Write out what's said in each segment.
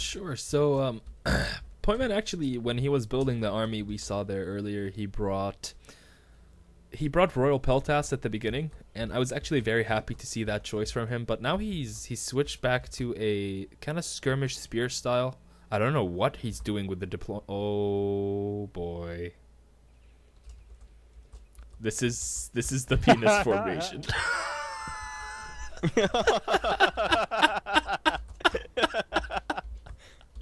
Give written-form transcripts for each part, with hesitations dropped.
Sure. So, Pointman actually, when he was building the army we saw there earlier, he brought Royal Peltas at the beginning, and I was actually very happy to see that choice from him. But now he's switched back to a kind of skirmish spear style. I don't know what he's doing with the deploy. Oh boy, this is the penis formation.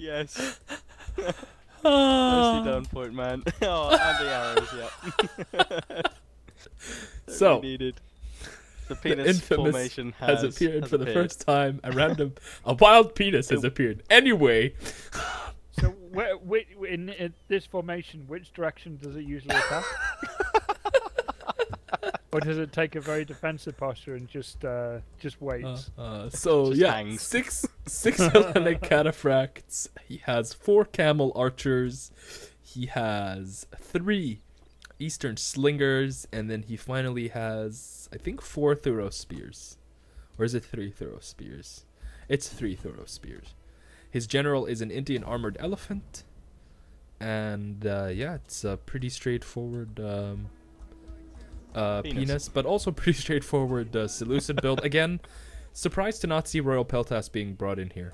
Yes. Nicely done, PointMan. Oh, and the arrows, yeah. So, really needed. The the penis infamous formation has appeared for the first time. A wild penis has appeared. Anyway, So, in this formation, which direction does it usually attack? Or does it take a very defensive posture and just waits? so Just yeah, hangs. six Hellenic cataphracts. He has 4 camel archers. He has 3 Eastern slingers, and then he finally has, I think, 4 thorough spears. Or is it 3 thorough spears? It's 3 thorough spears. His general is an Indian armored elephant, and yeah, it's a pretty straightforward penis, but also pretty straightforward Seleucid build. Again, surprised to not see Royal Peltas being brought in here,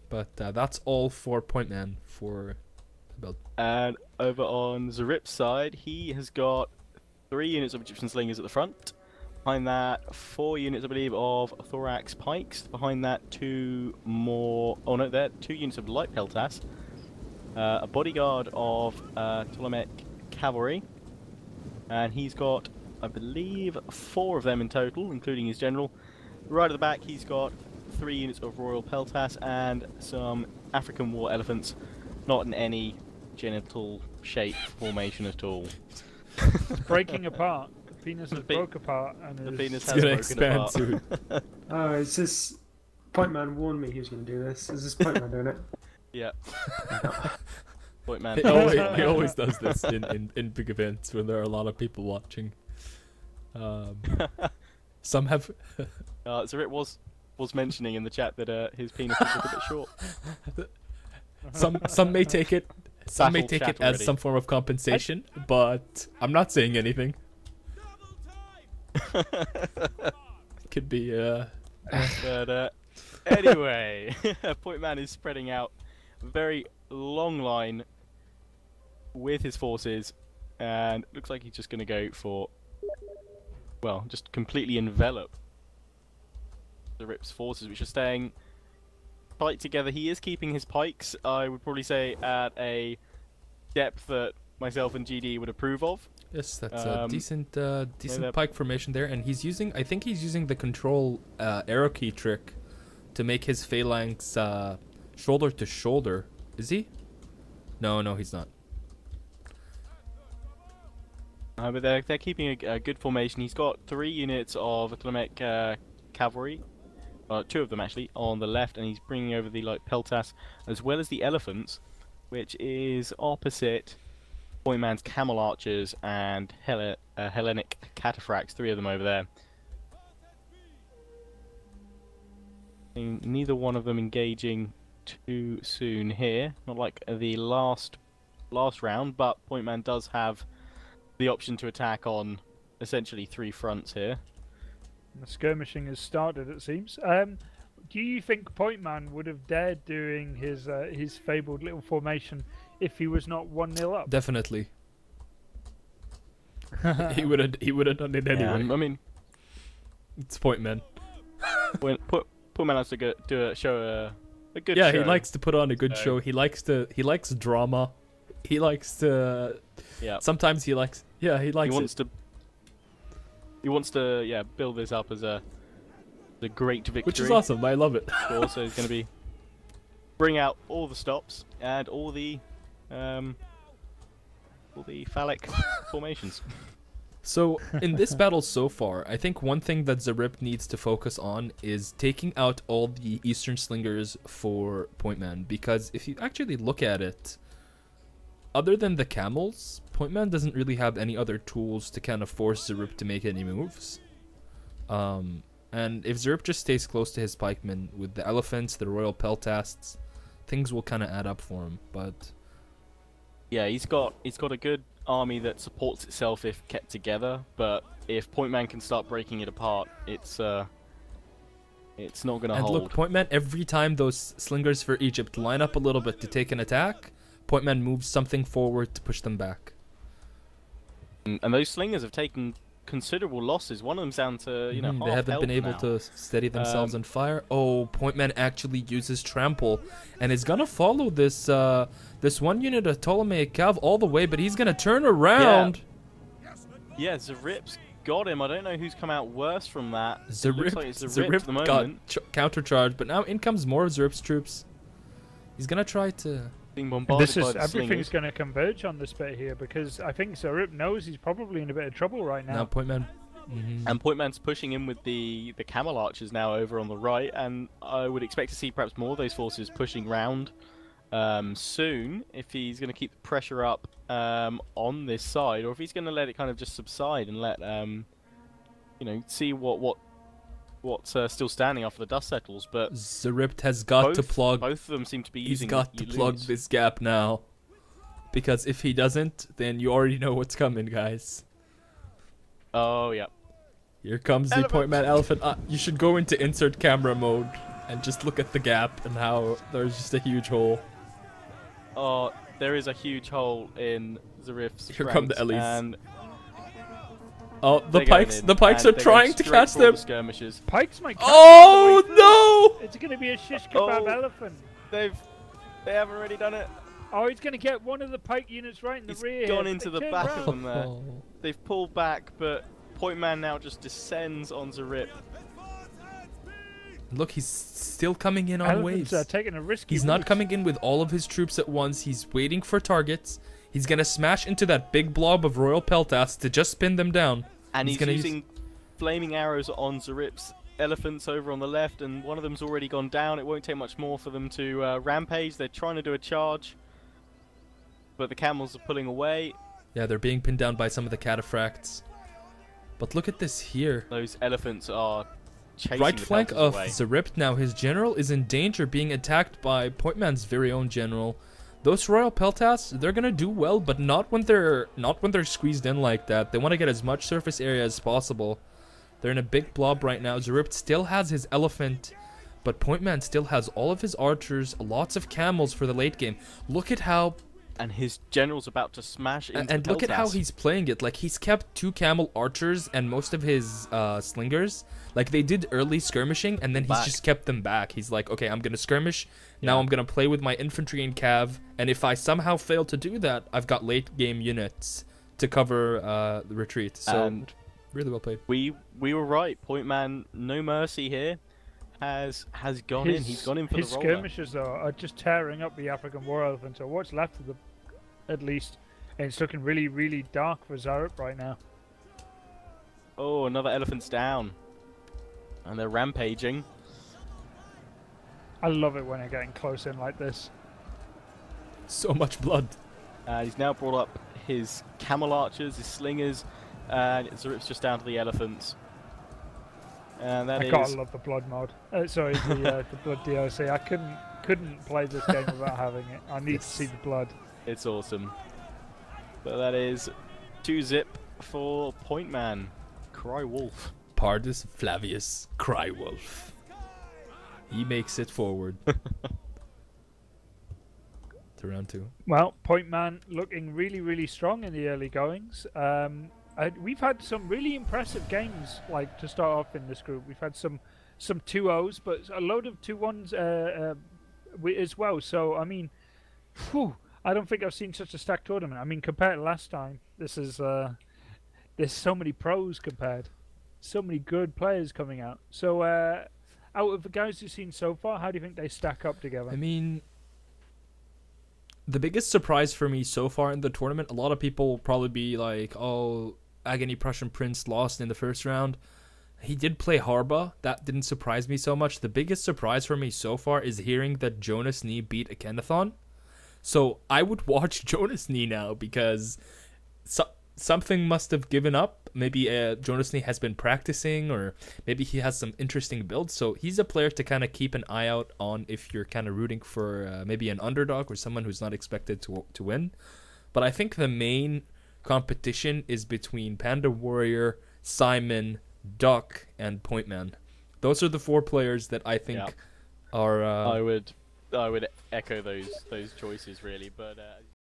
but that's all for PointMan for the build. And over on Zarip's side, he has got 3 units of Egyptian slingers at the front. Behind that, 4 units, I believe, of thorax pikes. Behind that, 2 more. Oh no, there 2 units of light peltas. A bodyguard of Ptolemaic cavalry, and he's got, I believe, 4 of them in total, including his general. Right at the back, he's got 3 units of Royal Peltas and some African war elephants, not in any genital shape formation at all. It's breaking apart. The penis has broke apart, and The is- penis It's has gonna broken expand apart. soon. Oh, is this PointMan warned me he was going to do this? Is this PointMan doing it? Yeah. PointMan. He always does this in big events when there are a lot of people watching. Some have. Zarip was mentioning in the chat that his penis was a bit short. Some may take it. Some may Battle take chat it as already. some form of compensation, but I'm not saying anything. Could be. But anyway, PointMan is spreading out a very long line with his forces, and looks like he's just going to go for, well, just completely envelop the Rip's forces, which are staying tight together. He is keeping his pikes, I would probably say, at a depth that myself and GD would approve of. Yes, that's a decent that- pike formation there, and I think he's using the control arrow key trick to make his phalanx shoulder to shoulder. Is he? No, he's not. But they're keeping a good formation. He's got 3 units of Ptolemaic cavalry, 2 of them actually, on the left, and he's bringing over the light peltas as well as the elephants, which is opposite PointMan's camel archers and Hellenic cataphracts. 3 of them over there. Neither one of them engaging too soon here, not like the last round, but PointMan does have the option to attack on essentially 3 fronts here. The skirmishing has started, it seems. Do you think PointMan would have dared doing his fabled little formation if he was not 1-0 up? Definitely. he would have done it anyway. I mean, It's PointMan. when PointMan has to show a good Yeah, show. he likes to put on a good So- show. He likes drama. He likes to. Yeah. Sometimes he likes. Yeah, he likes. He wants to build this up as a great victory. Which is awesome. I love it. But also, he's going to be bring out all the stops and all the phallic formations. So, in this battle so far, I think one thing that Zaript needs to focus on is taking out all the Eastern Slingers for PointMan, because if you actually look at it, other than the camels, PointMan doesn't really have any other tools to kind of force Zaript to make any moves. And if Zaript just stays close to his pikemen with the elephants, the royal peltasts, things will kind of add up for him. But yeah, he's got a good army that supports itself if kept together. But if PointMan can start breaking it apart, it's not gonna and hold. look, PointMan, every time those slingers for Egypt line up a little bit to take an attack, PointMan moves something forward to push them back. And those slingers have taken considerable losses. One of them's down to half they haven't been able now. to steady themselves on fire. Oh, PointMan actually uses trample, and is gonna follow this this one unit of Ptolemaic Cav all the way, but he's gonna turn around. Yeah, Zaript's got him. I don't know who's come out worse from that. Zaript, Like Zaript at the moment. got countercharged, but now in comes more of Zaript's troops. He's gonna try to. Being bombarded This by is the everything's slingers. going to converge on this bit here because I think Zaript knows he's probably in a bit of trouble right now. Now PointMan. And PointMan's pushing in with the camel archers now over on the right, and I would expect to see perhaps more of those forces pushing round soon if he's going to keep the pressure up on this side, or if he's going to let it kind of just subside and let see what's still standing after the dust settles. But Zaript has got to plug. Both of them seem to be He's using. got to plug lose. this gap now, because if he doesn't, then you already know what's coming, guys. Oh yeah. Here comes the PointMan elephant. You should go into insert camera mode and just look at the gap and how there's just a huge hole. Oh, there is a huge hole in Zaript's Here come the ranks, Ellies. and Oh, the they're going pikes! in, The pikes and are they're going trying to straight catch for all them. the skirmishers. Pikes might catch Oh him on the way no! through. It's going to be a shish kebab Oh. elephant. They have already done it. Oh, he's going to get one of the pike units right in the He's rear. gone here. into They the turn back round. of them there. They've pulled back, but PointMan now just descends on Zaript. Look, he's still coming in on Elephants waves. are taking a risky He's not route. coming in with all of his troops at once. He's waiting for targets. He's gonna smash into that big blob of Royal Peltas to just spin them down. And he's gonna using flaming arrows on Zaript's elephants over on the left, and one of them's already gone down. It won't take much more for them to rampage. They're trying to do a charge, but the camels are pulling away. Yeah, they're being pinned down by some of the cataphracts. But look at this here. Those elephants are chasing Right the flank pelters of away. Zaript now. His general is in danger, being attacked by PointMan's very own general. Those Royal Peltas, they're gonna do well, but not when they're squeezed in like that. They want to get as much surface area as possible. They're in a big blob right now. Zaript still has his elephant, but PointMan still has all of his archers, lots of camels for the late game. Look at how And his general's about to smash into and the look at how peltas. he's playing it. Like, he's kept 2 camel archers and most of his slingers. Like, they did early skirmishing, and then he's Back. just kept them back. He's like, okay, I'm gonna skirmish. Now Yeah. I'm gonna play with my infantry and cav. And if I somehow fail to do that, I've got late game units to cover the retreat. So And really well played. we were right. PointMan, no mercy here, has gone in. He's gone in for his the roller. skirmishers though are just tearing up the African war elephant. So what's left of them, at least, and it's looking really, really dark for Zaript right now. Oh, another elephant's down. And they're rampaging. I love it when they're getting close in like this. So much blood. He's now brought up his camel archers, his slingers, and Zaript's just down to the elephants. And that I is gotta love the blood mod. Sorry, the blood DLC. I couldn't play this game without having it. I need to see the blood. it's awesome. But that is 2-0 for PointMan. Cry Wolf. Pardus Flavius Crywolf. He makes it forward. To round 2. Well, PointMan looking really, really strong in the early goings. We've had some really impressive games, like to start off in this group. We've had some 2-0s, but a load of 2-1s as well. So I mean, whew, I don't think I've seen such a stacked tournament. I mean, compared to last time, this is there's so many pros compared, so many good players coming out. So out of the guys you've seen so far, how do you think they stack up together? I mean, the biggest surprise for me so far in the tournament, a lot of people will probably be like, oh, Agony Prussian Prince lost in the first round. He did play Harba. That didn't surprise me so much. The biggest surprise for me so far is hearing that Jonas Nee beat Akhenaton. So I would watch Jonas Nee now because something must have given up. Maybe Ro16 has been practicing, or maybe he has some interesting builds. So he's a player to kind of keep an eye out on if you're kind of rooting for maybe an underdog or someone who's not expected to win. But I think the main competition is between Panda Warrior, Simon, Duck, and PointMan. Those are the 4 players that I think are. I would echo those choices really, but.